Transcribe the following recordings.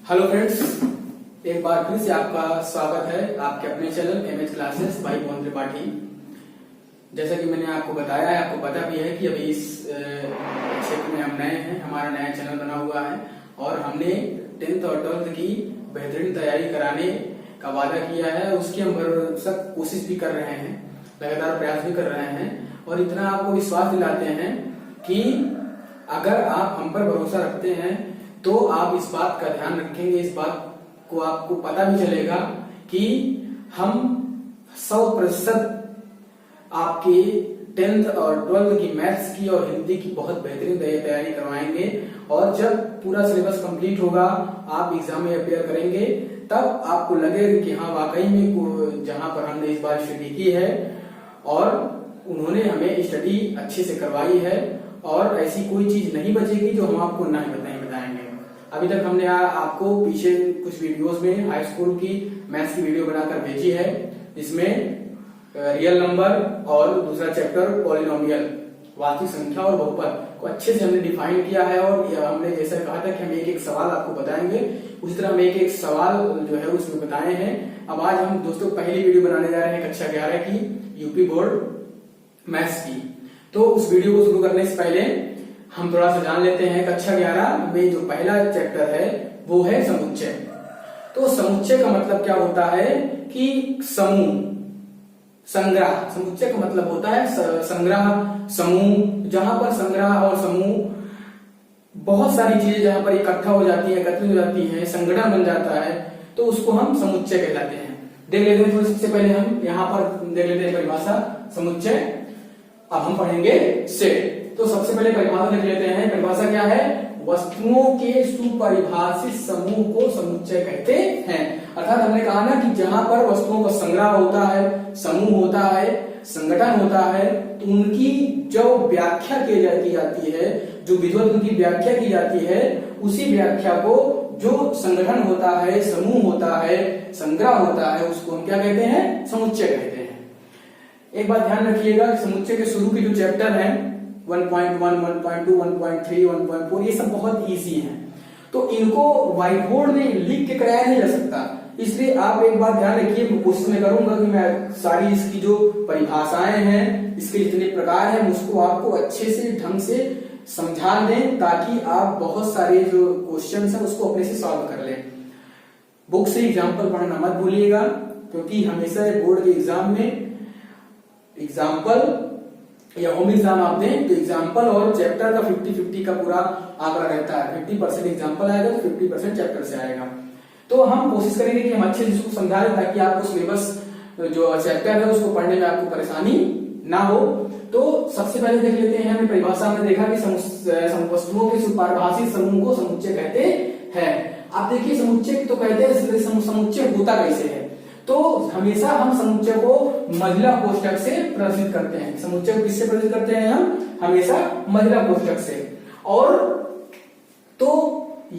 Hello friends, एक बार फिर से आपका स्वागत है आपके अपने चैनल एमएच क्लासेस भाई मोहन त्रिपाठी। जैसा कि मैंने आपको बताया है, आपको पता भी है कि अभी इस क्षेत्र में हम नए हैं, हमारा नया चैनल बना हुआ है और हमने 10th और 12th की बेहतरीन तैयारी कराने का वादा किया है। उसकी हम भरसक कोशिश भी कर रहे हैं, लगातार प्रयास भी कर रहे हैं और इतना आपको विश्वास दिलाते हैं कि अगर आप हम पर भरोसा रखते हैं तो आप इस बात का ध्यान रखेंगे, इस बात को आपको पता भी चलेगा कि हम 100% आपकी 10th और 12th की मैथ्स की और हिंदी की बहुत बेहतरीन तैयारी करवाएंगे। और जब पूरा सिलेबस कंप्लीट होगा, आप एग्जाम में अपेयर करेंगे, तब आपको लगेगा कि हाँ वाकई में जहां पर हमने इस बार स्टडी की है और उन्होंने हमें स्टडी अच्छे से करवाई है और ऐसी कोई चीज नहीं बचेगी जो हम आपको नहीं बताएंगे। अभी तक हमने आपको पीछे कुछ वीडियोस में हाई स्कूल की मैथ्स की वीडियो बनाकर भेजी है, जिसमें रियल नंबर और दूसरा चैप्टर पॉलिनोमियल वास्तविक संख्या और बहुपद को अच्छे से हमने डिफाइन किया है। और हमने जैसा कहा था कि हम एक एक सवाल आपको बताएंगे, उसी तरह हम एक एक सवाल जो है उसमें बताए हैं। अब आज हम दोस्तों पहली वीडियो बनाने जा रहे हैं कक्षा 11 की यूपी बोर्ड मैथ्स की। तो उस वीडियो को शुरू करने से पहले हम थोड़ा सा जान लेते हैं कक्षा 11 में जो पहला चैप्टर है वो है समुच्चय। तो समुच्चय का मतलब क्या होता है कि समूह, संग्रह। समुच्चय का मतलब होता है संग्रह, समूह। जहां पर संग्रह और समूह बहुत सारी चीजें जहां पर इकट्ठा हो जाती है, एकत्रित हो जाती है, संगठन बन जाता है, तो उसको हम समुच्चय कहलाते हैं। देख लेते हैं, सबसे पहले हम यहाँ पर देख लेते हैं परिभाषा समुच्चय। अब हम पढ़ेंगे सेट। तो सबसे पहले परिभाषा देख लेते हैं। परिभाषा क्या है? वस्तुओं के सुपरिभाषित समूह को समुच्चय कहते हैं। अर्थात हमने कहा ना कि जहां पर वस्तुओं का संग्रह होता है, समूह होता है, संगठन होता है, तो उनकी जो व्याख्या की जाती है, जो विधिवत उनकी व्याख्या की जाती है, उसी व्याख्या को जो संगठन होता है, समूह होता है, संग्रह होता है, उसको हम क्या कहते हैं? समुच्चय कहते हैं। एक बात ध्यान रखिएगा, समुच्चय के शुरू के जो चैप्टर हैं 1.1, 1.2, 1.3, 1.4 ये सब बहुत इजी हैं, तो इनको व्हाइट बोर्ड में लिख के कराया नहीं जा सकता। इसलिए आप एक बात ध्यान रखिए, कोशिश में करूंगा कि मैं सारी इसकी जो परिभाषाएं हैं, इसके जितने प्रकार हैं, उसको आपको अच्छे से ढंग से समझा दें, ताकि आप बहुत सारे जो क्वेश्चंस हैं उसको अपने से सॉल्व कर लें। बुक से एग्जाम्पल पढ़ना मत भूलिएगा, क्योंकि हमेशा बोर्ड के एग्जाम में एग्जाम्पल या होम एग्जाम आप दें तो एग्जाम्पल और चैप्टर का 50-50 का पूरा आंकड़ा रहता है। 50% एग्जाम्पल आएगा तो 50% चैप्टर से आएगा। तो हम कोशिश करेंगे कि हम अच्छे से इसको समझाएं, ताकि आपको सिलेबस जो चैप्टर है उसको पढ़ने में आपको परेशानी ना हो। तो सबसे पहले देख लेते हैं, हमने परिभाषा में देखा कि वस्तुओं के सुपरिभाषित समूह को समुच्चय कहते हैं। आप देखिए समुच्चय तो कहते हैं, समुच्चय होता कैसे है? तो हमेशा हम समुच्चय को महिला कोष्ठक से प्रदर्शित करते हैं। समुच्चय को किससे प्रदर्शित करते हैं? हम हमेशा महिला कोष्ठक से। और तो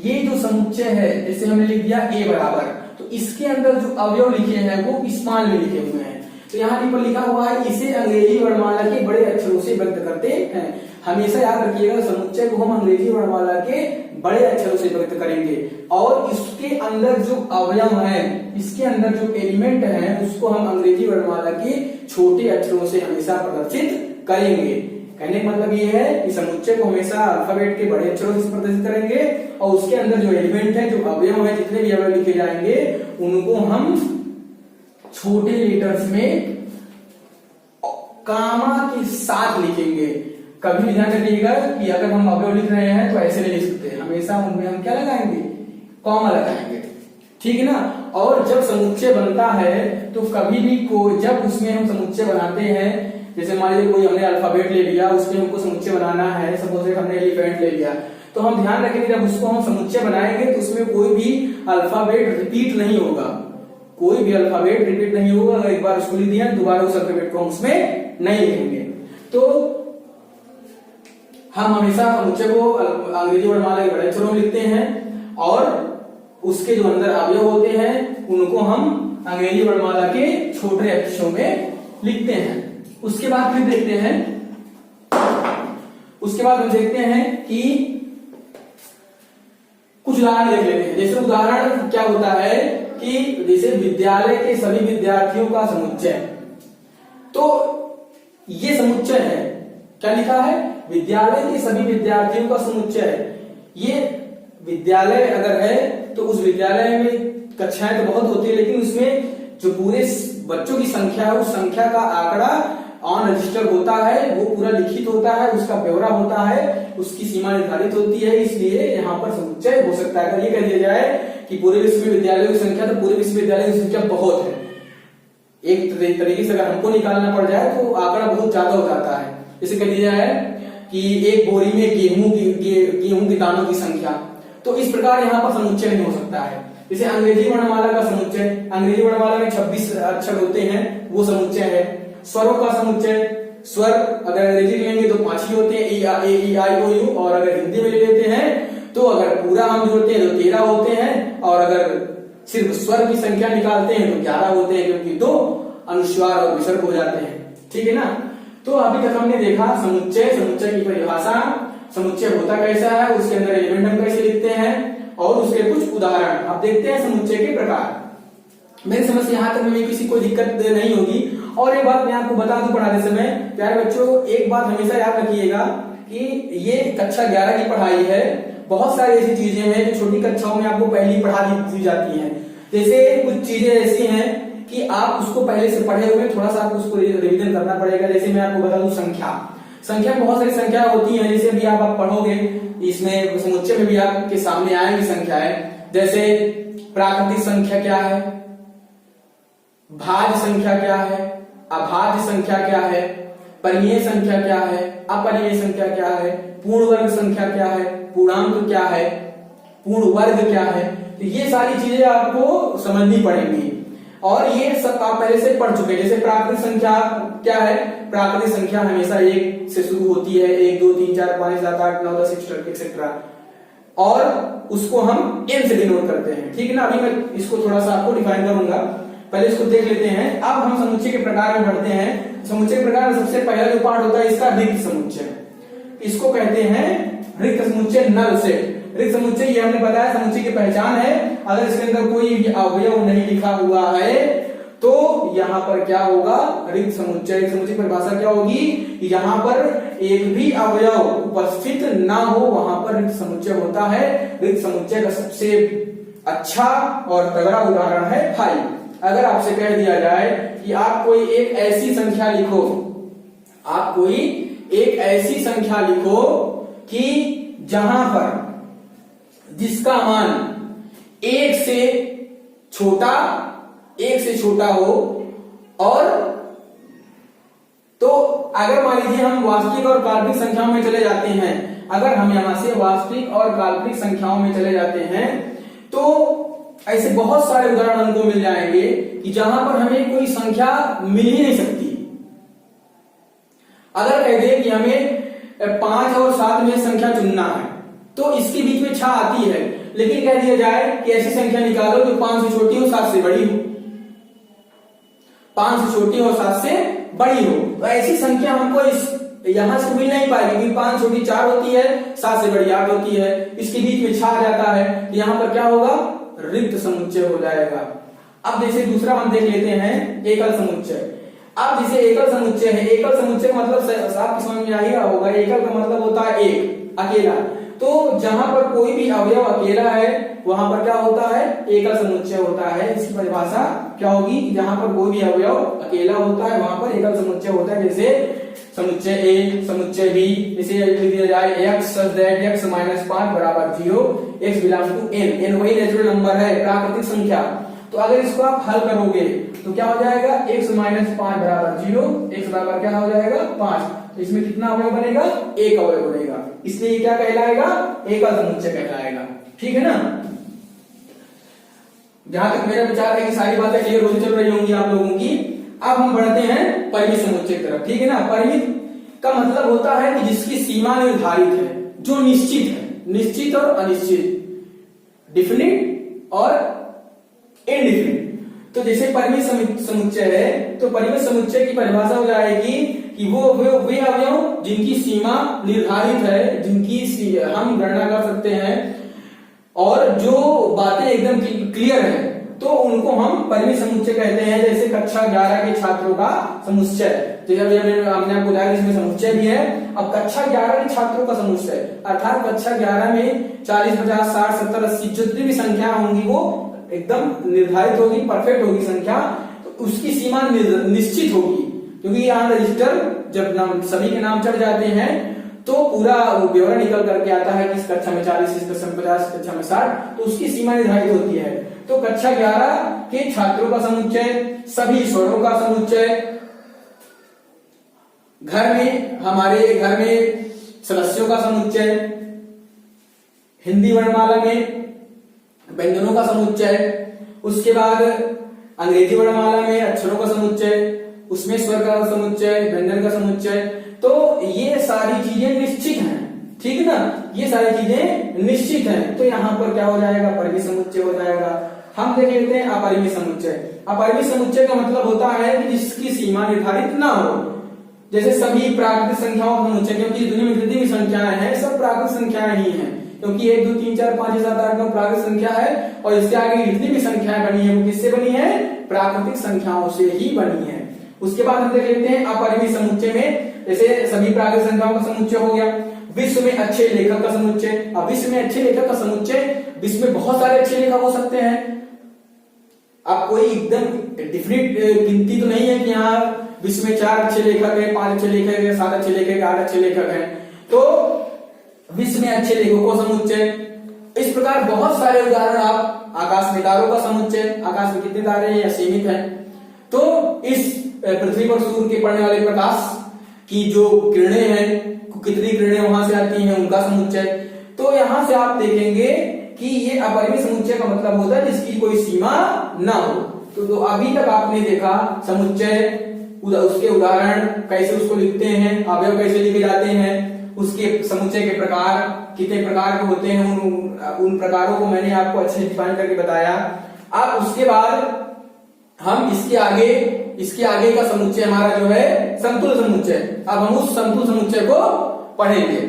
ये जो समुच्चय है, जैसे हमने लिख दिया a बराबर, तो इसके अंदर जो अवयव लिखे हैं वो स्मॉल में लिखे हुए हैं। तो यहाँ पर लिखा हुआ है, इसे अंग्रेजी वर्णमाला के बड़े अक्षरों से व्यक्त करते हैं। हमेशा याद रखिएगा, समुच्चय को हम अंग्रेजी वर्णमाला के बड़े अक्षरों से व्यक्त करेंगे और इसके अंदर जो अवयव हैं, इसके अंदर जो एलिमेंट हैं, उसको हम अंग्रेजी वर्णमाला के छोटे अक्षरों से हमेशा प्रदर्शित करेंगे। कहने का मतलब ये है कि समुच्चय को हमेशा अल्फाबेट के बड़े अक्षरों से प्रदर्शित करेंगे और उसके अंदर जो एलिमेंट है, जो अवयव है, जितने भी अवयव लिखे जाएंगे, उनको हम छोटे लेटर्स में कामा के साथ लिखेंगे। कभी भी ध्यान रखिएगा कि अगर हम अवयव लिख रहे हैं तो ऐसे नहीं लिख सकते, हमेशा उनमें हम क्या लगाएंगे? कॉमा लगाएंगे, ठीक है ना। और जब समुच्चय बनता है तो कभी भी जब उसमें हम समुच्चय बनाते हैं, जैसे मान लीजिए कोई हमने अल्फाबेट ले लिया, उसमें हमको समुच्चय बनाना है, सपोज हमने एलिफेंट ले लिया, तो हम ध्यान रखेंगे जब उसको हम समुच्चय बनाएंगे तो उसमें कोई भी अल्फाबेट रिपीट नहीं होगा, कोई भी अल्फाबेट रिपीट नहीं होगा। अगर एक बार उसको लिख दिया, दोबारा उस अल्फाबेट को हम उसमें नहीं लिखेंगे। तो हम हमेशा समुच्चय को अंग्रेजी वर्णमाला के बड़े अक्षरों में लिखते हैं और उसके जो अंदर अवयव होते हैं उनको हम अंग्रेजी वर्णमाला के छोटे अक्षरों में लिखते हैं। उसके बाद फिर देखते हैं, उसके बाद हम देखते हैं कि कुछ उदाहरण देख लेते हैं। जैसे उदाहरण क्या होता है कि जैसे विद्यालय के सभी विद्यार्थियों का समुच्चय, तो ये समुच्चय है, क्या लिखा है, विद्यालय के सभी विद्यार्थियों का समुच्चय। ये विद्यालय अगर है तो उस विद्यालय में कक्षाएं तो बहुत होती है, लेकिन उसमें जो पूरे बच्चों की संख्या है उस संख्या का आंकड़ा ऑन रजिस्टर होता है, वो पूरा लिखित होता है, उसका ब्यौरा होता है, उसकी सीमा निर्धारित होती है, इसलिए यहाँ पर समुच्चय हो सकता है। अगर ये कह दिया जाए कि पूरे विश्वविद्यालयों की संख्या, तो पूरे विश्वविद्यालय की संख्या बहुत है, एक तरीके से अगर हमको निकालना पड़ जाए तो आंकड़ा बहुत ज्यादा हो जाता है। जैसे कह दिया जाए कि एक बोरी में गेहूं के दानों की संख्या, तो इस प्रकार यहाँ पर समुच्चय नहीं हो सकता है। जैसे अंग्रेजी वर्णमाला का समुच्चय, अंग्रेजी वर्णमाला में 26 अक्षर होते हैं, वो समुच्चय है। स्वरों का समुच्चय, स्वर अगर अंग्रेजी लेंगे तो 5 ही होते हैं, E-I-O-U, और अगर हिंदी में ले लेते हैं तो अगर पूरा हम जोड़ते हैं तो 13 होते हैं, और अगर सिर्फ स्वर की संख्या निकालते हैं तो 11 होते हैं, क्योंकि 2 अनुस्वार और विसर्ग हो जाते हैं। ठीक है ना। तो अभी तक हमने देखा समुच्चय, समुच्चय की परिभाषा, समुच्चय होता कैसा है, उसके अंदर एलिमेंट हम कैसे लिखते हैं, और उसके कुछ उदाहरण। अब देखते हैं समुच्चय के प्रकार। मेरी समझ से यहाँ तक में किसी को दिक्कत नहीं होगी। और एक बात मैं आपको बता दूं पढ़ाते समय, प्यारे बच्चों, एक बात हमेशा याद रखिएगा कि ये कक्षा 11 की पढ़ाई है। बहुत सारी ऐसी चीजें हैं जो छोटी कक्षाओं में आपको पहले पढ़ा दी जाती हैं। जैसे कुछ चीजें ऐसी हैं कि आप उसको पहले से पढ़े हुए, थोड़ा सा आपको उसको रिवीजन करना पड़ेगा। जैसे मैं आपको बता दूं संख्या में बहुत सारी संख्या होती है। जैसे भी आप पढ़ोगे, इसमें समुच्चय में भी आपके सामने आएंगी संख्याएं। जैसे प्राकृतिक संख्या क्या है, भाज्य संख्या क्या है, अभाज्य संख्या क्या है, परिमेय संख्या क्या है, अपरिमेय संख्या क्या है, पूर्ण वर्ग संख्या क्या है, पूर्णांक क्या है, पूर्ण वर्ग क्या है। तो ये सारी चीजें आपको समझनी पड़ेंगी, और ये सब आप पहले से पढ़ चुके हैं। जैसे प्राकृतिक संख्या क्या है, प्राकृतिक संख्या हमेशा 1 से शुरू होती है, 1 2 3 4 5 7 8 9 10 एक्सेट्रा, और उसको हम n से डिनोट करते हैं। ठीक है ना। अभी मैं इसको थोड़ा सा आपको डिफाइन करूंगा, पहले इसको देख लेते हैं। अब हम समुच्चय के प्रकार में बढ़ते हैं। समुच्चय के प्रकार में सबसे पहला जो पार्ट होता है इसका रिक्त समुच्चय, इसको कहते हैं रिक्त समुच्चय, नल सेट। रिक्त समुच्चय ये हमने बताया समुच्चय की पहचान है। अगर इसके अंदर कोई भी अवयव नहीं लिखा हुआ है तो यहाँ पर क्या होगा, रिक्त समुच्चय। समुच्चय की परिभाषा क्या होगी, यहाँ पर एक भी अवयव उपस्थित ना हो, वहां पर रिक्त समुच्चय होता है। रिक्त समुच्चय का सबसे अच्छा और तगड़ा उदाहरण है 5। अगर आपसे कह दिया जाए कि आप कोई एक ऐसी संख्या लिखो, आप कोई एक ऐसी संख्या लिखो कि जहां पर जिसका मान 1 से छोटा हो, और तो अगर मान लीजिए हम वास्तविक और काल्पनिक संख्याओं में चले जाते हैं, अगर हम यहां से वास्तविक और काल्पनिक संख्याओं में चले जाते हैं तो ऐसे बहुत सारे उदाहरण हमको मिल जाएंगे कि जहां पर हमें कोई संख्या मिल ही नहीं सकती। अगर कह दे कि हमें 5 और 7 में संख्या चुनना है तो इसके बीच में 6 आती है, लेकिन कह दिया जाए कि ऐसी संख्या निकालो जो 5 से छोटी हो 7 से बड़ी हो, 5 से छोटी और 7 से बड़ी हो, तो ऐसी संख्या हमको इस यहां से मिल नहीं पाएगी, क्योंकि 5 छोटी 4 होती है, 7 से बड़ी 8 होती है, इसके बीच में 6 आ जाता है, तो यहां पर क्या होगा, रिक्त समुच्चय हो जाएगा। अब जैसे दूसरा हम देख लेते हैं एकल समुच्चय। अब जैसे एकल समुच्चय है, एकल समुच्चय का मतलब आपकी समझ में आ ही रहा होगा, एकल का मतलब होता है एक, अकेला। तो जहां पर कोई भी अवयव अकेला है वहां पर क्या होता है, एकल समुच्चय होता है। इसकी परिभाषा क्या होगी, जहां पर कोई भी अवयव अकेला होता है वहां पर एकल समुच्चय होता है। जैसे समुच्चय ए, समुच्चय बी, जैसे लिख दिया जाए x such that x - 5 बराबर 0, x belongs to n, n वही नेचुरल नंबर है, प्राकृतिक संख्या। तो अगर इसको आप हल करोगे तो क्या हो जाएगा, x - 5 बराबर 0, x बराबर क्या हो जाएगा 5, तो इसमें कितना अवयव बनेगा, एक अवयव बनेगा, इसलिए ये क्या कहलाएगा, एकल समुच्चय कहलाएगा। ठीक है ना। जहां तक मेरा विचार है कि सारी बातें क्लियर होती चल रही होंगी आप लोगों की। अब हम बढ़ते हैं परिमित समुच्चय की तरफ। ठीक है ना। परिमित का मतलब होता है कि जिसकी सीमा निर्धारित है, जो निश्चित है, निश्चित और अनिश्चित, डिफिनिट और इनडिफिनिट। तो जैसे परिमित समुच्चय है तो परिमित समुच्चय की परिभाषा हो जाएगी कि वो वे अवयव जिनकी सीमा निर्धारित है, जिनकी हम गणना कर सकते हैं, और जो बातें एकदम क्लियर है तो उनको हम परिमित समुच्चय कहते हैं। जैसे कक्षा 11 के छात्रों का समुच्चय, जैसे हमने आपको बताया इसमें समुच्चय भी है। अब कक्षा 11 के छात्रों का समुच्चय अर्थात कक्षा 11 में 40, 50, 60, 70, 80 जितनी भी संख्या होंगी वो एकदम निर्धारित होगी, परफेक्ट होगी संख्या, तो उसकी सीमा निश्चित होगी। क्योंकि यहाँ रजिस्टर जब सभी के नाम चढ़ जाते हैं तो पूरा ब्यौरा निकल करके आता है कि इस कक्षा में 40, इस कक्षा में 50, इस कक्षा में 60, तो उसकी सीमा निर्धारित होती है। तो कक्षा 11 के छात्रों का समुच्चय, सभी स्वरों का समुच्चय, घर में हमारे घर में सदस्यों का समुच्चय, हिंदी वर्णमाला में व्यंजनों का समुच्चय, उसके बाद अंग्रेजी वर्णमाला में अक्षरों का समुच्चय, उसमें स्वर का समुच्चय, व्यंजन का समुच्चय। तो ये सारी चीजें निश्चित हैं, ठीक है ना, ये सारी चीजें निश्चित हैं। तो यहाँ पर क्या हो जाएगा, परिमित समुच्चय हो जाएगा। हम देख लेते हैं अपरिमित समुच्चय। अपरिमित समुच्चय का मतलब होता है कि जिसकी सीमा निर्धारित ना हो। जैसे सभी प्राकृतिक संख्याओं का समुच्चय, क्योंकि दुनिया में जितनी भी संख्याएं हैं सब प्राकृतिक संख्याएं ही हैं, क्योंकि 1, 2, 3, 4, 5, 6, 7, 8, 9 प्राकृतिक संख्या है और इसके आगे जितनी भी संख्याएं बनी है वो किससे बनी है, प्राकृतिक संख्याओं से ही बनी है। उसके बाद हम देख लेते हैं अपरिमित समुच्चय में, जैसे सभी प्राकृतिक संख्याओं का समुच्चय हो गया। विश्व में अच्छे लेखक का समुच्चय। अब विश्व में अच्छे लेखक का समुच्चय, विश्व में बहुत सारे अच्छे लेखक हो सकते हैं। अब कोई एकदम डिफिनिट गिनती तो नहीं है कि यहाँ विश्व में 4 अच्छे लेखक हैं, 5 अच्छे लेखक हैं, 7 अच्छे लेखक हैं, 8 अच्छे लेखक हैं। तो विश्व में अच्छे लेखकों का समुच्चय, इस प्रकार बहुत सारे उदाहरण। आप आकाश में तारों का समुच्चय, आकाश में कितने तारे हैं या सीमित हैं। तो इस पृथ्वी पर सूर्य के पड़ने वाले प्रकाश की जो किरणें हैं, कितनी किरणें वहां से आती हैं, उनका समुच्चय। तो यहां से आप देखेंगे कि ये अपरिमित समुच्चय का मतलब होता है जिसकी कोई सीमा ना हो। तो अभी तक आपने देखा समुच्चय, उसके उदाहरण कैसे उसको लिखते हैं, अवयव कैसे लिखे जाते हैं, उसके समुच्चय के प्रकार कितने प्रकार के होते हैं, उन प्रकारों को मैंने आपको अच्छे से डिफाइन करके बताया। अब उसके बाद हम इसके आगे का समुच्चय हमारा जो है समतुल्य समुच्चय। अब हम उस समतुल्य समुच्चय को पढ़ेंगे।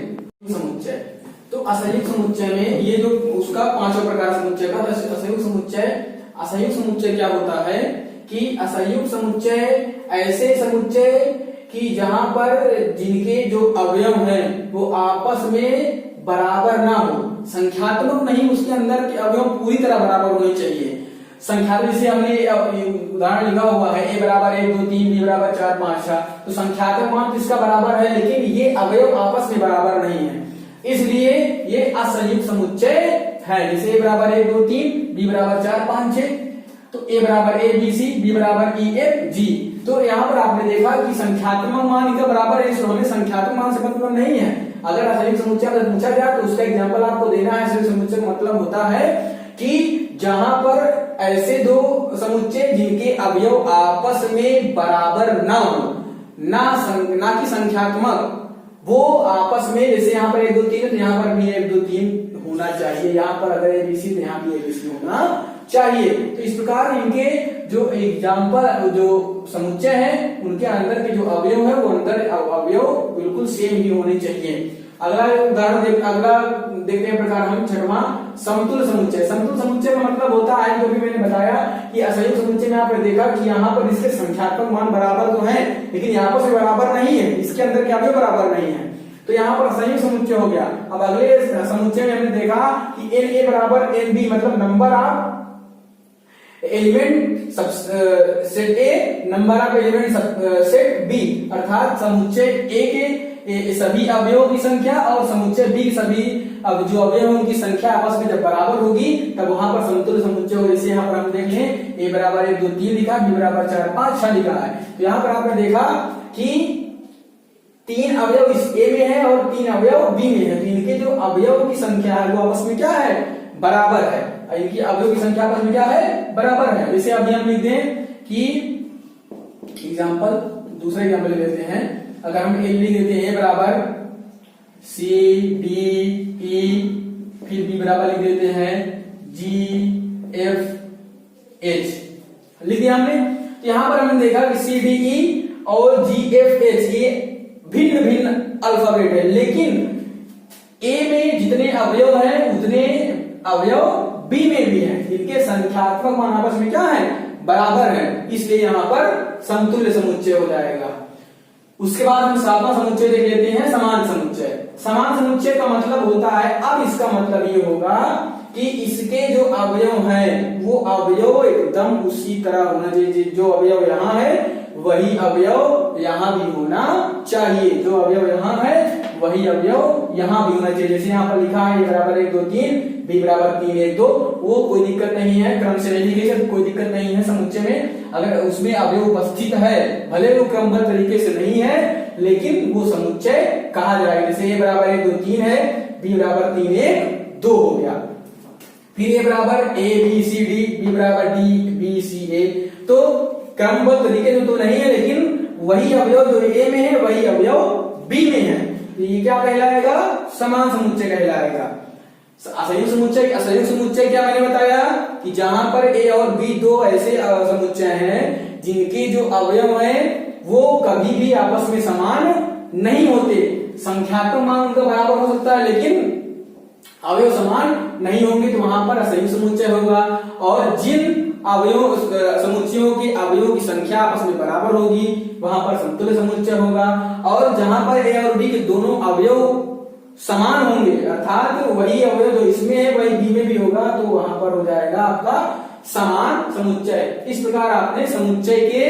समुच्चय तो असंयुक्त समुच्चय में ये जो उसका 5वां प्रकार समुच्चय का असंयुक्त समुच्चय। असंयुक्त समुच्चय क्या होता है कि असंयुक्त समुच्चय ऐसे समुच्चय कि जहां पर जिनके जो अवयव हैं वो आपस में बराबर ना हो, संख्यात्मक नहीं, उसके अंदर के अवयव पूरी तरह बराबर होने चाहिए। संख्यात्मक जैसे हमने उदाहरण लिखा हुआ है a बराबर 1, 2, 3, b बराबर 4, 5, 6, तो संख्यात्मक मान इसका बराबर है लेकिन ये अवयव आपस में बराबर नहीं है, इसलिए ये असंयुक्त समुच्चय है। जैसे a बराबर 1, 2, 3, b बराबर 4, 5, 6, तो a बराबर a b c, b बराबर e f g। तो यहाँ पर आपने देखा कि संख्यात्मक मान इनका बराबर है, इसलिए हमें संख्यात्मक मान से मतलब नहीं है। अगर असंयुक्त समुच्चय अगर पूछा जाए तो उसका एग्जाम्पल आपको देना है। असंयुक्त समुच्चय का मतलब होता है कि जहां पर ऐसे दो समुच्चय जिनके अवयव आपस में बराबर ना हो, ना कि संख्यात्मक, वो आपस में, जैसे यहाँ पर 1, 2, 3 है तो यहाँ पर भी 1, 2, 3 होना चाहिए, यहाँ पर अगर ABC तो यहाँ भी ABC होना चाहिए। तो इस प्रकार इनके जो एग्जाम्पल जो समुच्चय है उनके अंदर के जो अवयव है वो अंदर अवयव बिल्कुल सेम ही होने चाहिए। अगला उदाहरण अगला देखते हैं प्रकार हम 6वां समतुल्य समुच्चय। समतुल्य समुच्चय का मतलब होता है, जो भी मैंने बताया कि असंयुक्त समुच्चय में आपने देखा कि यहाँ पर इसके संख्यात्मक मान बराबर तो हैं लेकिन यहाँ पर बराबर नहीं है, इसके अंदर के अवयव बराबर नहीं है, तो यहाँ पर असंयुक्त समुच्चय हो गया। अब अगले समुच्चय में हमने देखा कि NA बराबर NB, मतलब number of element set A, number of element set B, अर्थात समुच्चय A के सभी अवयवों की संख्या और समुच्चय B की सभी जो अवयव उनकी संख्या आपस में जब बराबर होगी तब वहां पर समतुल्य समुच्चय हो। जैसे यहाँ पर हम देख लें A बराबर 1, 2, 3 लिखा, B बराबर 4, 5, 6 लिखा है। तो यहाँ पर आपने देखा कि 3 अवयव इस A में है और 3 अवयव B में है, तो इनके जो अवयव की संख्या है वो आपस में क्या है, बराबर है। इनकी अवयव की संख्या आपस में क्या है, बराबर है। जैसे अभी हम लिख दें कि एग्जाम्पल, दूसरा एग्जाम्पल ले लेते हैं। अगर हम A लिख देते हैं A बराबर C D E, फिर B बराबर लिख देते हैं G F H, लिख दिया हमने। तो यहां पर हमने देखा कि C D E और G F H ये भिन्न भिन्न अल्फाबेट है, लेकिन A में जितने अवयव हैं उतने अवयव बी में भी है, इनके संख्यात्मक मान आपस में क्या है, बराबर है, इसलिए यहाँ पर समतुल्य समुच्चय हो जाएगा। उसके बाद हम सातवां समुच्चय देख लेते हैं, समान समुच्चय। समान समुच्चय का मतलब होता है, अब इसका मतलब ये होगा कि इसके जो अवयव हैं वो अवयव एकदम उसी तरह होना चाहिए, जो अवयव यहाँ है वही अवयव यहाँ भी होना चाहिए, जो अवयव यहाँ है वही अवयव यहाँ भी होना चाहिए। जैसे यहाँ पर लिखा है a बराबर 1 2 3, b बराबर 3 1 2, वो कोई दिक्कत नहीं है, क्रम से नहीं लिखे तो कोई दिक्कत नहीं है समुच्चय में। अगर उसमें अवयव उपस्थित है, भले वो क्रमबद्ध तरीके से नहीं है, लेकिन वो समुच्चय कहा जाएगा। जैसे a बराबर 1 2 3 है, b बराबर 3 1 2 हो गया। फिर a बराबर a b c d, b बराबर d b c a, तो क्रमबद्ध तरीके से तो नहीं है, लेकिन वही अवयव जो a में है वही अवयव b में है, तो ये क्या कहलाएगा, समान समुच्चय कहलाएगा। असंयुक्त समुच्चय, असंयुक्त समुच्चय क्या मैंने बताया कि जहां पर a और b दो ऐसे समुच्चय हैं जिनके जो अवयव हैं वो कभी भी आपस में समान नहीं होते। संख्यात्मक मान उनका बराबर हो सकता है लेकिन अवयव समान नहीं होंगे, तो वहां पर असंयुक्त समुच्चय होगा। और जिन अवयव समुच्चयों के अवयवों की संख्या आपस में बराबर होगी वहां पर समतुल्य समुच्चय होगा। और जहां पर a और b के दोनों अवयव समान होंगे, अर्थात वही अवयव जो इसमें है वही b में भी होगा, तो वहां पर हो जाएगा आपका समान समुच्चय। इस प्रकार आपने समुच्चय के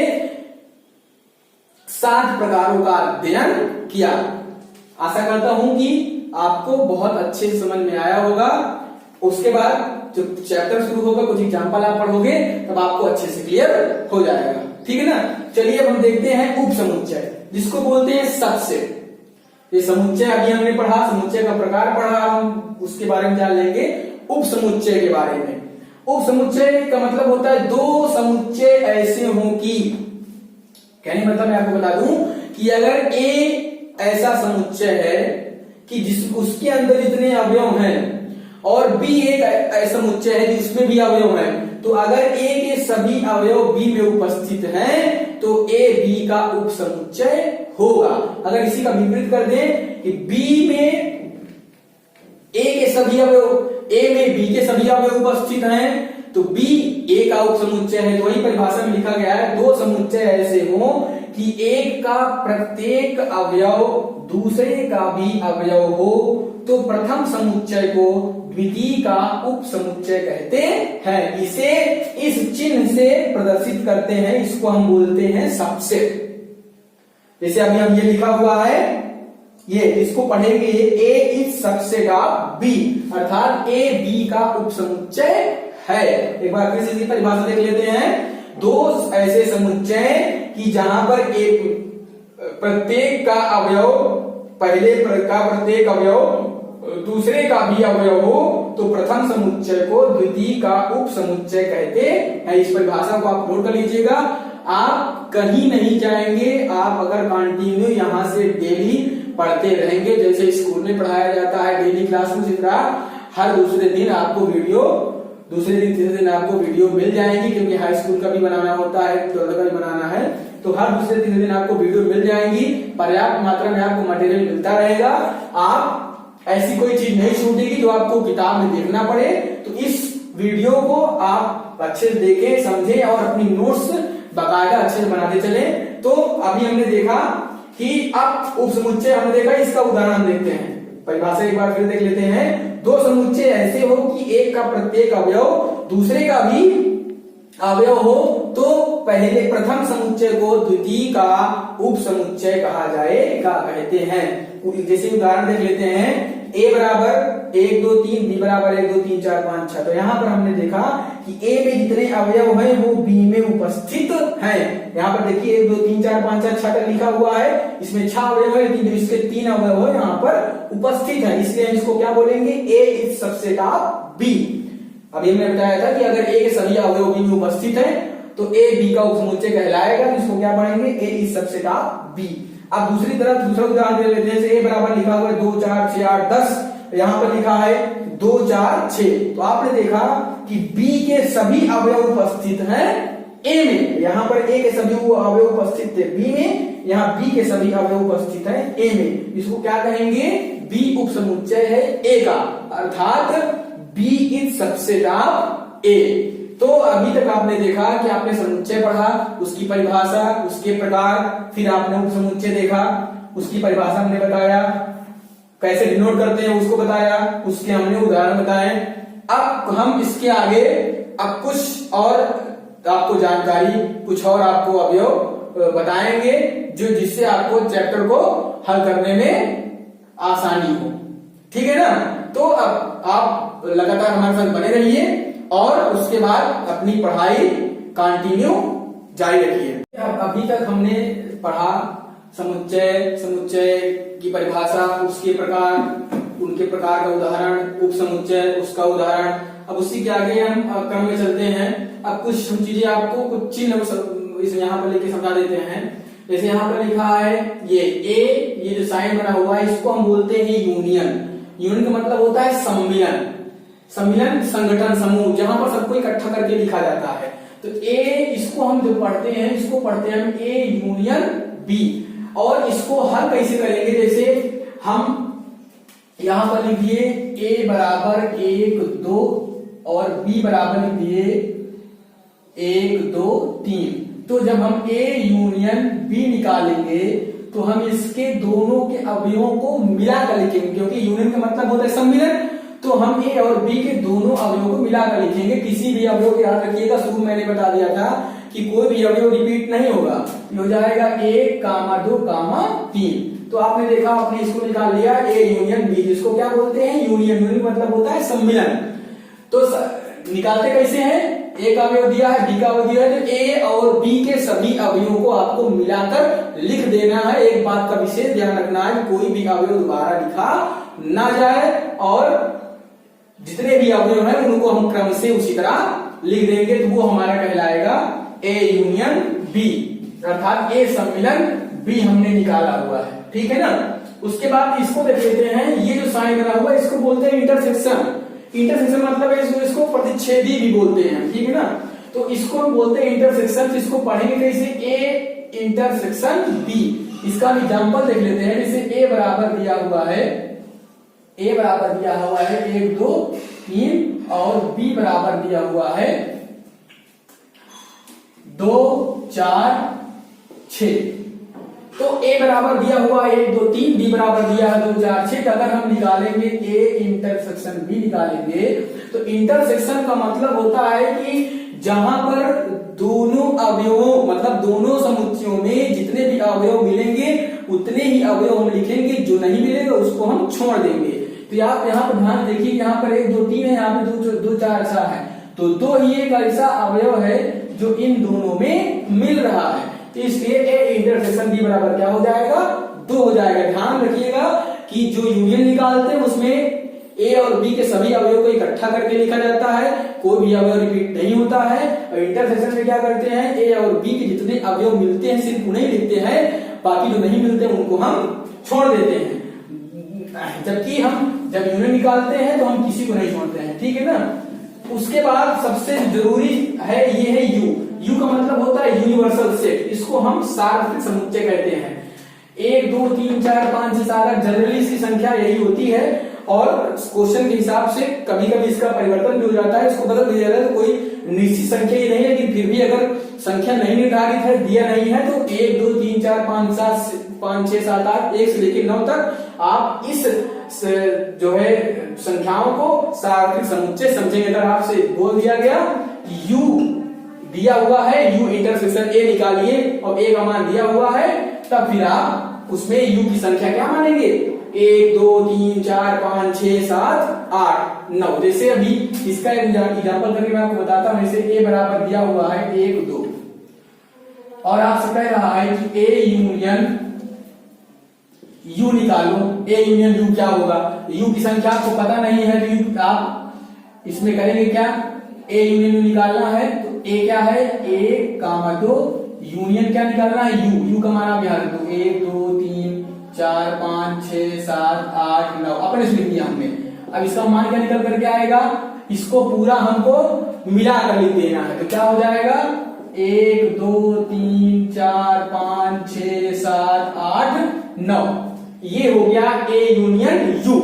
7 प्रकारों का अध्ययन किया। आशा करता हूं कि आपको बहुत अच्छे से समझ में आया होगा। उसके बाद जब चैप्टर शुरू होगा, कुछ एग्जाम्पल आप पढ़ोगे तब आपको अच्छे से क्लियर हो जाएगा, ठीक है ना। चलिए अब हम देखते हैं उप समुच्चय, जिसको बोलते हैं सबसेट। ये समुच्चय अभी हमने पढ़ा, समुच्चय का प्रकार पढ़ा, हम उसके बारे में जान लेंगे उप समुच्चय के बारे में। उप समुच्चय का मतलब होता है दो समुच्चय ऐसे हों कि, कहने मतलब मैं आपको बता दूं कि अगर ए ऐसा समुच्चय है कि जिस उसके अंदर इतने अवयव हैं और बी एक ऐसा समुच्चय है जिसमें भी अवयव हैं, तो अगर ए के सभी अवयव बी में उपस्थित हैं तो ए बी का उप समुच्चय होगा। अगर इसी का विपरीत कर दें कि बी में ए के सभी अवयव, ए में बी के सभी अवयव उपस्थित हैं तो बी ए का उप समुच्चय है, तो वही परिभाषा में लिखा गया है दो समुच्चय ऐसे हों कि एक का प्रत्येक अवयव दूसरे का भी अवयव हो तो प्रथम समुच्चय को द्वितीय का उप समुच्चय कहते हैं। इसे इस चिन्ह से प्रदर्शित करते हैं, इसको हम बोलते हैं सबसेट। जैसे अभी हम ये लिखा हुआ है, ये इसको पढ़ेंगे, ए इज सबसेट ऑफ बी, अर्थात ए बी का उप समुच्चय है। एक बार फिर से इसकी परिभाषा देख लेते हैं। दो ऐसे समुच्चय कि जहां पर एक प्रत्येक का अवयव, पहले का प्रत्येक अवयव दूसरे का भी अवयव हो तो प्रथम समुच्चय को द्वितीय का उप समुच्चय कहते हैं। इस परिभाषा को आप नोट कर लीजिएगा, आप कहीं नहीं जाएंगे। आप अगर कंटिन्यू यहां से डेली पढ़ते रहेंगे, जैसे स्कूल में पढ़ाया जाता है डेली क्लास में, इस तरह हर दूसरे दिन आपको वीडियो, दूसरे दिन तीसरे दिन आपको वीडियो मिल जाएगी, क्योंकि हाई स्कूल का भी बनाना होता है, 12th का भी बनाना है, तो हर दूसरे तीसरे दिन आपको वीडियो मिल जाएंगी। पर्याप्त मात्रा में आपको मटेरियल मिलता रहेगा। आप ऐसी कोई चीज नहीं छूटेगी जो आपको किताब में देखना पड़े। तो इस वीडियो को आप अच्छे से देखें, समझें और अपनी नोट्स बाकायदा अच्छे से बनाते चले। तो अभी हमने देखा कि अब उप समुच्चय हमने देखा, इसका उदाहरण देखते हैं। परिभाषा एक बार फिर देख लेते हैं। दो समुच्चय ऐसे हो कि एक का प्रत्येक अवयव दूसरे का भी अवयव हो तो पहले प्रथम समुच्चय को द्वितीय का उप समुच्चय कहा जाएगा, कहते हैं। जैसे उदाहरण देख लेते हैं, a बराबर 1 2 3, b बराबर 1 2 3 4 5 6। तो यहाँ पर हमने देखा कि a में जितने अवयव हैं वो b में उपस्थित हैं। यहाँ पर देखिए 1 2 3 4 5 6 6 लिखा हुआ है, इसमें 6 अवयव है लेकिन इसके 3 अवयव है यहाँ पर उपस्थित है, इसलिए हम इसको क्या बोलेंगे, a is subset of b। अभी हमने बताया था कि अगर a के सभी अवयव b में उपस्थित है तो a b का उपसमुच्चय कहलाएगा, तो इसको क्या पढ़ेंगे, a is subset of b। अब दूसरी तरफ दूसरा उदाहरण दे लेते हैं। जैसे a बराबर लिखा हुआ है 2 4 6 8 10, यहाँ पर लिखा है 2 4 6। तो आपने देखा कि b के सभी अवयव उपस्थित हैं a में, यहाँ पर a के सभी अवयव उपस्थित थे b में, यहाँ b के सभी अवयव उपस्थित हैं a में। इसको क्या कहेंगे, b उपसमुच्चय है a का, अर्थात बी इज सबसेट ऑफ ए। तो अभी तक आपने देखा कि आपने समुच्चय पढ़ा, उसकी परिभाषा, उसके प्रकार, फिर आपने उपसमुच्चय देखा, उसकी परिभाषा हमने बताया, कैसे डिनोट करते हैं उसको बताया, उसके हमने उदाहरण बताए। अब हम इसके आगे अब कुछ और आपको जानकारी, कुछ और आपको अवयव बताएंगे जो जिससे आपको चैप्टर को हल करने में आसानी हो। ठीक है ना? तो अब आप लगातार हमारे साथ बने रहिए और उसके बाद अपनी पढ़ाई कंटिन्यू जारी रखिए। अभी तक हमने पढ़ा समुच्चय, समुच्चय की परिभाषा, उसके प्रकार, उनके प्रकार का उदाहरण, उपसमुच्चय, उसका उदाहरण। अब उसी के आगे हम क्रम में चलते हैं। अब कुछ हम चीजें आपको कुछ चिन्ह इस यहाँ पर लेके समझा देते हैं। जैसे यहाँ पर लिखा है ये ए, ये जो साइन बना हुआ है इसको हम बोलते हैं यूनियन। यूनियन का मतलब होता है सम्मिलन। सम्मिलन, संगठन, समूह, जहां पर सबको इकट्ठा करके लिखा जाता है। तो ए, इसको हम जो पढ़ते हैं इसको पढ़ते हैं हम ए यूनियन बी। और इसको हल कैसे करेंगे? जैसे हम यहां पर लिख दिए ए बराबर 1 2 और बी बराबर लिख दिए 1 2 3। तो जब हम ए यूनियन बी निकालेंगे तो हम इसके दोनों के अवयवों को मिलाकर लिखेंगे, क्योंकि यूनियन का मतलब होता है सम्मिलन। तो हम ए और बी के दोनों अवयवों को मिलाकर लिखेंगे। किसी भी अवयव को याद रखिएगा, शुरू मैंने बता दिया था कि कोई भी अवयव रिपीट नहीं होगा। ये हो जाएगा 1, 2, 3। तो आपने देखा, आपने इसको निकाल लिया ए यूनियन बी, जिसको क्या बोलते हैं? यूनियन। यूनियन मतलब होता है सम्मिलन। तो निकालते कैसे हैं? ए का अवयव दिया है, बी का अवयव दिया है, तो ए और बी के सभी अवयवों को आपको मिलाकर लिख देना है। एक बात का विशेष ध्यान रखना है, कोई भी अवयव दोबारा लिखा ना जाए और जितने भी अवयव हैं उनको हम क्रम से उसी तरह लिख देंगे, तो वो हमारा कहलाएगा ए यूनियन बी, अर्थात ए सम्मिलन बी हमने निकाला हुआ है। ठीक है ना? उसके बाद इसको देख लेते हैं। ये जो साइन बना हुआ है इसको बोलते हैं इंटरसेक्शन। इंटरसेक्शन मतलब है इसको प्रतिच्छेदी भी बोलते हैं। ठीक है ना? तो इसको हम बोलते हैं इंटरसेक्शन। इसको पढ़ेंगे कैसे? A intersection B. इसका एग्जांपल देख लेते हैं। जैसे ए बराबर दिया हुआ है, ए बराबर दिया हुआ है 1 2 3 और बी बराबर दिया हुआ है 2 4 6। तो ए बराबर दिया हुआ है 1 2 3, बी बराबर दिया है 2 4 6। अगर हम निकालेंगे ए इंटरसेक्शन बी निकालेंगे तो इंटरसेक्शन का मतलब होता है कि जहां पर दोनों अवयवों मतलब दोनों समुच्चयों में जितने भी अवयव मिलेंगे उतने ही अवयव हम लिखेंगे, जो नहीं मिलेगा उसको हम छोड़ देंगे। तो आप यहाँ पर ध्यान देखिए, यहाँ पर 1 2 3 है, यहाँ पे 2 4 6 है। तो 2 ही एक ऐसा अवयव है जो इन दोनों में मिल रहा है। तो इसलिए ए इंटरसेक्शन बी बराबर क्या हो जाएगा? 2 हो जाएगा। ध्यान रखिएगा कि जो यूनियन निकालते हैं उसमें ए और बी के सभी अवयव को इकट्ठा करके लिखा जाता है, कोई भी अवयव रिपीट नहीं होता है। और इंटरसेक्शन में क्या करते हैं? ए और बी के जितने अवयव मिलते हैं सिर्फ उन्हें लिखते हैं, बाकी जो नहीं मिलते उनको हम छोड़ देते हैं। जबकि हम जब यूनियन निकालते हैं तो हम किसी को नहीं छोड़ते हैं। ठीक है ना? उसके बाद सबसे जरूरी है ये है यू। यू का मतलब होता है यूनिवर्सल सेट। इसको हम सार्वत्रिक समुच्चय कहते हैं। 1 2 3 4 5 6 7 जनरली इसकी संख्या यही होती है और क्वेश्चन के हिसाब से कभी कभी इसका परिवर्तन भी हो जाता है, इसको बदल दिया जाता है। तो कोई निश्चित संख्या ही नहीं है, लेकिन फिर भी अगर संख्या नहीं निर्धारित है, दिया नहीं है, तो 1 2 3 4 5 6 7 8 1 से लेकर 9 तक आप इस जो है संख्याओं को सार्वत्रिक समुच्चय समझेंगे। अगर आपसे बोल दिया गया यू दिया हुआ है, यू इंटरसेक्शन ए निकालिए और ए का मान दिया हुआ है, तब फिर आप उसमें यू की संख्या क्या मानेंगे? 1 2 3 4 5 6 7 8 9। जैसे अभी इसका एक एग्जाम्पल करके मैं आपको बताता हूं। जैसे ए बराबर दिया हुआ है 1 2 और आपसे कह रहा है कि ए यूनियन यू निकालो। ए यूनियन यू क्या होगा? यू की संख्या आपको पता नहीं है, तो यू आप इसमें करेंगे क्या? ए यूनियन यू निकालना है, तो ए क्या है? 1 2 यूनियन क्या निकालना है? यू। यू का मान आप याद रखो 1 2 3 4 5 6 7 8 9 अपने से लिख दिया हमने। अब इसका मान क्या निकल करके आएगा? इसको पूरा हमको मिला कर लिख देना है। तो क्या हो जाएगा? 1 2 3 4 5 6 7 8 9। ये हो गया ए यूनियन यू।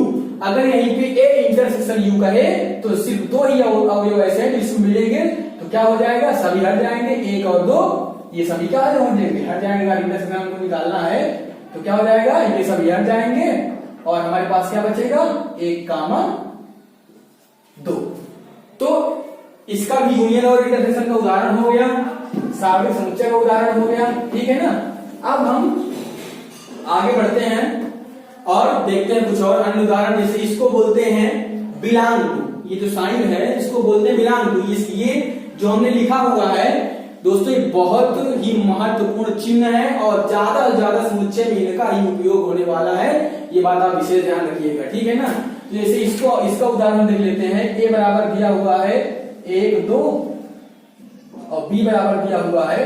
अगर यहीं पे ए इंटरसेक्शन यू कहे तो सिर्फ दो ही अवयव ऐसे हैं जो इसमें मिलेंगे, तो क्या हो जाएगा, सभी हट जाएंगे, 1 और 2 ये सभी क्या हो जाएंगे, हट जाएंगे। इंटरसेक्शन हमको निकालना है तो क्या हो जाएगा, ये सभी हट जाएंगे और हमारे पास क्या बचेगा, 1, 2। तो इसका भी यूनियन और इंटरसेक्शन का उदाहरण हो गया, सार्वत्रिक समुच्चय का उदाहरण हो गया, ठीक है ना। अब हम आगे बढ़ते हैं और देखते हैं कुछ और अन्य उदाहरण, जैसे इसको बोलते हैं बिलोंग टू, ये जो साइन है इसको बोलते हैं बिलोंग टू। ये जो हमने लिखा हुआ है दोस्तों, ये बहुत ही महत्वपूर्ण चिन्ह है और ज्यादा से ज्यादा समुच्चय में इनका ही उपयोग होने वाला है, ये बात आप विशेष ध्यान रखिएगा, ठीक है ना। तो जैसे इसका उदाहरण देख लेते हैं, ए बराबर दिया हुआ है 1, 2 और बी बराबर दिया हुआ है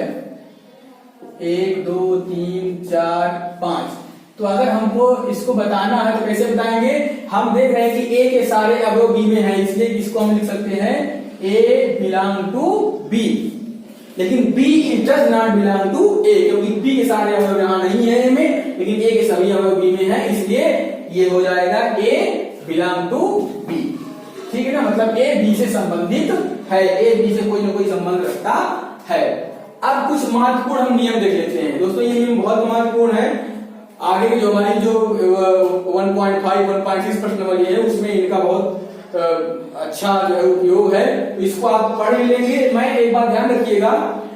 1, 2, 3, 4, 5। तो अगर हमको इसको बताना है तो कैसे बताएंगे, हम देख रहे हैं कि ए के सारे अवयव बी में हैं, इसलिए इसको हम लिख सकते हैं ए बिलोंग टू बी, लेकिन B does not belong to A, क्योंकि बी के सारे अवयव यहाँ नहीं है ए में, लेकिन ए के सभी अवयव बी में है, इसलिए ये हो जाएगा ए बिलोंग टू बी, ठीक है ना। मतलब ए बी से संबंधित है, ए बी से कोई ना कोई संबंध रखता है। अब कुछ महत्वपूर्ण हम नियम देख लेते हैं दोस्तों, ये नियम बहुत महत्वपूर्ण है। आगे की जो हमारी जो 1.5 1.6 प्रश्न वाली है उसमें इनका बहुत अच्छा जो है उपयोग है, तो इसको आप पढ़ लेंगे। मैं एक बात ध्यान रखिएगा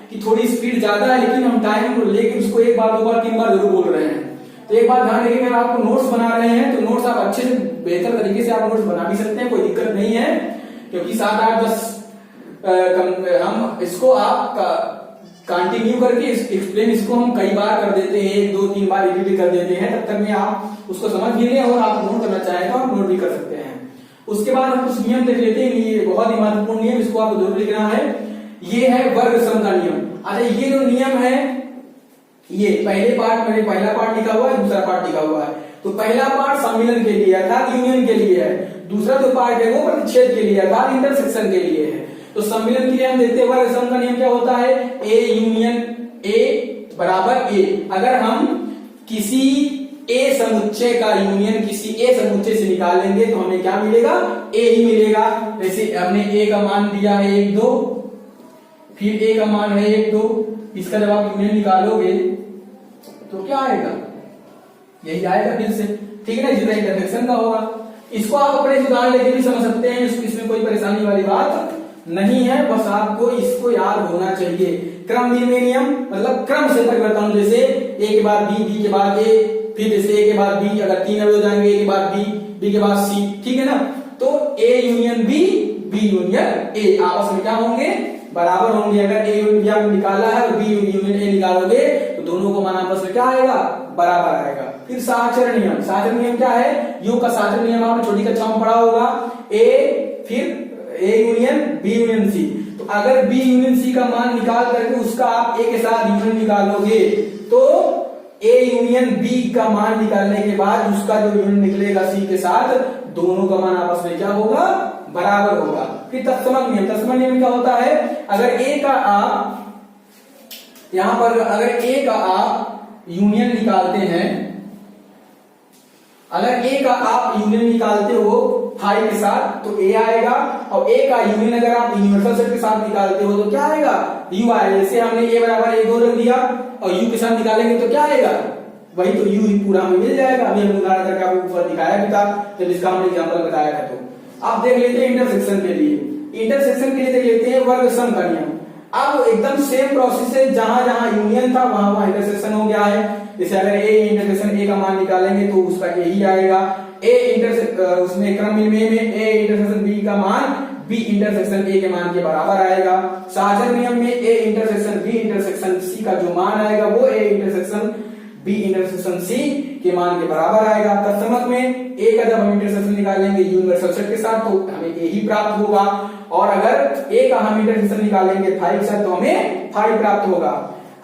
कि थोड़ी स्पीड ज्यादा है, लेकिन हम टाइम को लेकर उसको 1 बार 2 बार 3 बार जरूर बोल रहे हैं। तो एक बात ध्यान रखिएगा, आपको नोट्स बना रहे हैं तो नोट्स आप अच्छे से बेहतर तरीके से आप नोट्स बना भी सकते हैं, कोई दिक्कत नहीं है, क्योंकि 7, 8, 10 हम इसको आप कंटिन्यू करके एक्सप्लेन इसको हम कई बार कर देते हैं, 1, 2, 3 बार रिपीट कर देते हैं, तब तक में आप उसको समझ भी लें और आप नोट करना चाहें तो आप नोट भी कर सकते हैं। उसके बाद हम कुछ नियम देख लेते हैं, ये बहुत ही महत्वपूर्ण नियम, इसको आपको जरूर लिखना है। ये है वर्ग सम का नियम। अच्छा, ये जो नियम है, ये पहला पार्ट लिखा हुआ है, दूसरा पार्ट लिखा हुआ है। तो पहला पार्ट सम्मिलन के लिए अर्थात यूनियन के लिए है, दूसरा जो पार्ट है वो प्रतिच्छेद के लिए अर्थात इंटरसेक्शन के लिए है। तो सम्मिलन के लिए हम देखते हैं वर्ग सम का नियम क्या होता है, ए यूनियन ए बराबर ए। अगर हम किसी ए समुच्चय का यूनियन किसी ए समुच्चय से निकालेंगे तो हमें क्या मिलेगा, ए ही मिलेगा। जैसे हमने ए का मान दिया है 1, 2, फिर ए का मान है 1, 2, इसका जब आप यूनियन निकालोगे तो क्या आएगा, यही आएगा फिर से, ठीक है ना, जितना इंटरसेक्शन का होगा। इसको आप अपने उदाहरण लेके भी समझ सकते हैं, इसमें कोई परेशानी वाली बात नहीं है, बस आपको इसको याद होना चाहिए। क्रम विनिमय नियम मतलब क्रम से परिवर्तन, जैसे ए के बाद बी, बी के बाद ए, फिर जैसे ए के बाद बी, अगर 3 अवयव जाएंगे, ए के बाद बी, बी के बाद सी, ठीक है ना। तो A union B, B union A आपस में क्या होंगे, बराबर होंगे। अगर ए यूनियन बी आपको निकालना है और बी यूनियन ए निकालोगे तो दोनों को मान आपस में क्या आएगा, बराबर आएगा। फिर साहचर्य नियम, साहचर्य नियम क्या है, योग का साहचर्य नियम आपने छोटी कक्षा में पढ़ा होगा, ए फिर A union B union C. तो अगर बी यूनियन सी का मान निकाल करके उसका आप ए के साथ यूनियन निकालोगे तो ए यूनियन बी का मान निकालने के बाद उसका जो यूनियन निकलेगा सी के साथ, दोनों का मान आपस में क्या होगा, बराबर होगा। फिर तत्समक नियम, तत्समक नियम क्या होता है, अगर ए का आप यहां पर अगर ए का आप यूनियन निकालते हैं, अगर ए का आप यूनियन निकालते हो 5 के साथ तो ए आएगा, और ए का यूनियन अगर आप यूनिवर्सल सेट के साथ निकालते हो तो क्या आएगा, यू आएगा। जैसे हमने ए बराबर 1, 2 रख दिया और यू के साथ निकालेंगे तो क्या आएगा, वही तो यू ही पूरा हमें मिल जाएगा। अभी हम उदाहरण करके आपको ऊपर दिखाया भी था जब इसका हमने एग्जांपल बताया था। तो आप देख लेते हैं इंटरसेक्शन के लिए, इंटरसेक्शन के लिए देख लेते हैं वर्ग सम का नियम। अब एकदम सेम प्रोसेस है, जहां जहां यूनियन था वहां वहां इंटरसेक्शन हो गया है। जैसे अगर ए इंटरसेक्शन ए का मान निकालेंगे तो उसका ए ही आएगा, ए उसमें क्रम विनिमय में ए इंटरसेक्शन बी का मान बी इंटरसेक्शन ए के मान के बराबर आएगा। साहचर्य नियम में A intersection B intersection C का जो मान आएगा वो A intersection B intersection C के मान के बराबर आएगा। तत्समक में ए का जब हम इंटरसेक्शन निकालेंगे यूनिवर्सल सेट के साथ तो हमें ए ही प्राप्त होगा, और अगर ए का हम इंटरसेक्शन निकालेंगे 5 के साथ तो हमें 5 प्राप्त होगा।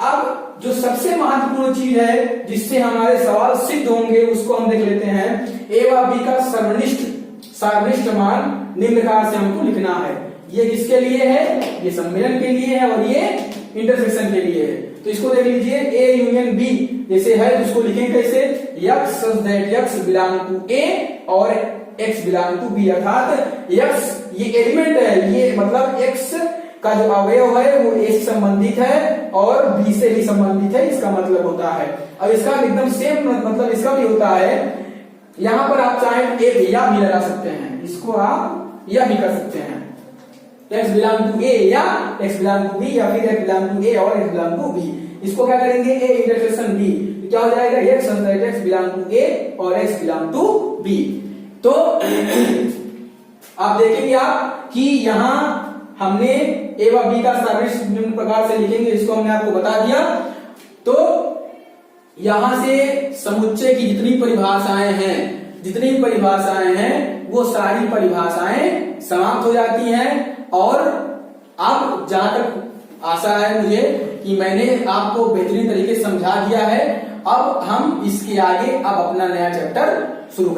अब जो सबसे महत्वपूर्ण चीज है जिससे हमारे सवाल सिद्ध होंगे उसको हम देख लेते हैं, ए व बी का सर्वनिष्ठ मान निम्न प्रकार से हमको लिखना है। ये किसके लिए है, ये सम्मेलन के लिए है और ये इंटरसेक्शन के लिए है। तो इसको देख लीजिए, ए यूनियन बी जैसे है तो इसको लिखेंगे कैसे, x such that x belong to a और x बिलोंग टू बी, अर्थात x ये एलिमेंट है, ये मतलब x का जो अवयव है वो a से संबंधित है और b से भी संबंधित है, इसका मतलब होता है। अब इसका एकदम सेम मतलब इसका भी होता है, यहां पर आप चाहें a या b लगा सकते हैं, इसको आप या भी कर सकते हैं, x बिलोंग टू a या x बिलोंग टू b या फिर x बिलोंग टू a और x बिलोंग टू b। इसको क्या करेंगे, a इंटरसेक्शन b, क्या हो जाएगा, x बिलोंग टू a और x बिलोंग टू b। तो आप देखेंगे आप कि यहां हमने a व b का सादृश्य निम्न प्रकार से लिखेंगे, इसको हमने आपको बता दिया। तो यहां से समुच्चय की जितनी परिभाषाएं हैं वो सारी परिभाषाएं समाप्त हो जाती हैं। और अब जहां तक आशा है मुझे कि मैंने आपको बेहतरीन तरीके से समझा दिया है, अब हम इसके आगे अब अपना नया चैप्टर शुरू